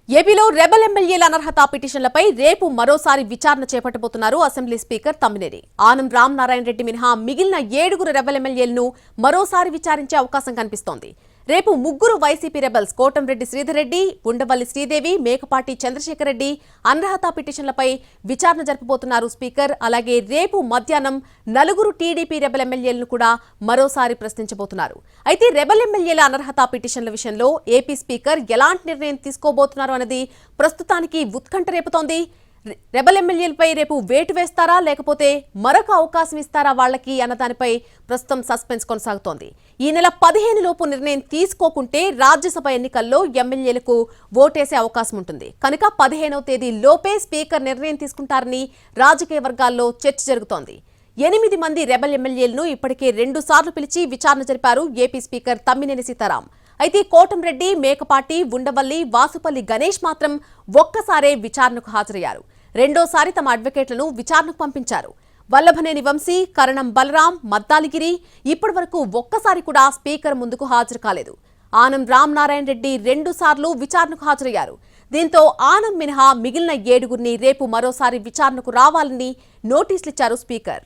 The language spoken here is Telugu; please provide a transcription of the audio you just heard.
ఏపీలో రెబల్ ఎమ్మెల్యేల అనర్హత పిటిషన్లపై రేపు మరోసారి విచారణ చేపట్టబోతున్నారు అసెంబ్లీ స్పీకర్ తమ్మినేని ఆనం రామనారాయణ రెడ్డి మినహా మిగిలిన 7 రెబల్ ఎమ్మెల్యేలను మరోసారి విచారించే అవకాశం కనిపిస్తోంది. రేపు 3 వైసీపీ రెబల్స్ కోటంరెడ్డి శ్రీధర్ రెడ్డి, ఉండవల్లి శ్రీదేవి, మేకపాటి చంద్రశేఖర్ రెడ్డి అనర్హత పిటిషన్లపై విచారణ జరపబోతున్నారు స్పీకర్. అలాగే రేపు మధ్యాహ్నం 4 టీడీపీ రెబల్ ఎమ్మెల్యేలను కూడా మరోసారి ప్రశ్నించబోతున్నారు. అయితే రెబల్ ఎమ్మెల్యేల అనర్హత పిటిషన్ల విషయంలో ఏపీ స్పీకర్ ఎలాంటి నిర్ణయం తీసుకోబోతున్నారు అన్నది ప్రస్తుతానికి ఉత్కంఠ రేపుతోంది. రెబల్ ఎమ్మెల్యేలపై రేపు వేటు వేస్తారా లేకపోతే మరొక అవకాశం ఇస్తారా వాళ్లకి అన్న దానిపై ప్రస్తుతం సస్పెన్స్ కొనసాగుతోంది. ఈ నెల 15 లోపు నిర్ణయం తీసుకోకుంటే రాజ్యసభ ఎన్నికల్లో ఎమ్మెల్యేలకు ఓటేసే అవకాశం ఉంటుంది. కనుక 15వ తేదీ లోపే స్పీకర్ నిర్ణయం తీసుకుంటారని రాజకీయ వర్గాల్లో చర్చ జరుగుతోంది. 8 మంది రెబల్ ఎమ్మెల్యేలను ఇప్పటికే 2 సార్లు పిలిచి విచారణ జరిపారు ఏపీ స్పీకర్ తమ్మినేని సీతారాం. అయితే కోటంరెడ్డి, మేకపాటి, ఉండవల్లి, వాసుపల్లి గణేష్ మాత్రం ఒక్కసారే విచారణకు హాజరయ్యారు. రెండోసారి తమ అడ్వకేట్లను విచారణకు పంపించారు. వల్లభనేని వంశీ, కరణం బలరాం, మద్దాలిగిరి ఇప్పటి వరకు ఒక్కసారి కూడా స్పీకర్ ముందుకు హాజరు కాలేదు. ఆనం రామనారాయణ రెడ్డి 2 సార్లు విచారణకు హాజరయ్యారు. దీంతో ఆనం మినహా మిగిలిన 7 రేపు మరోసారి విచారణకు రావాలని నోటీసులిచ్చారు స్పీకర్.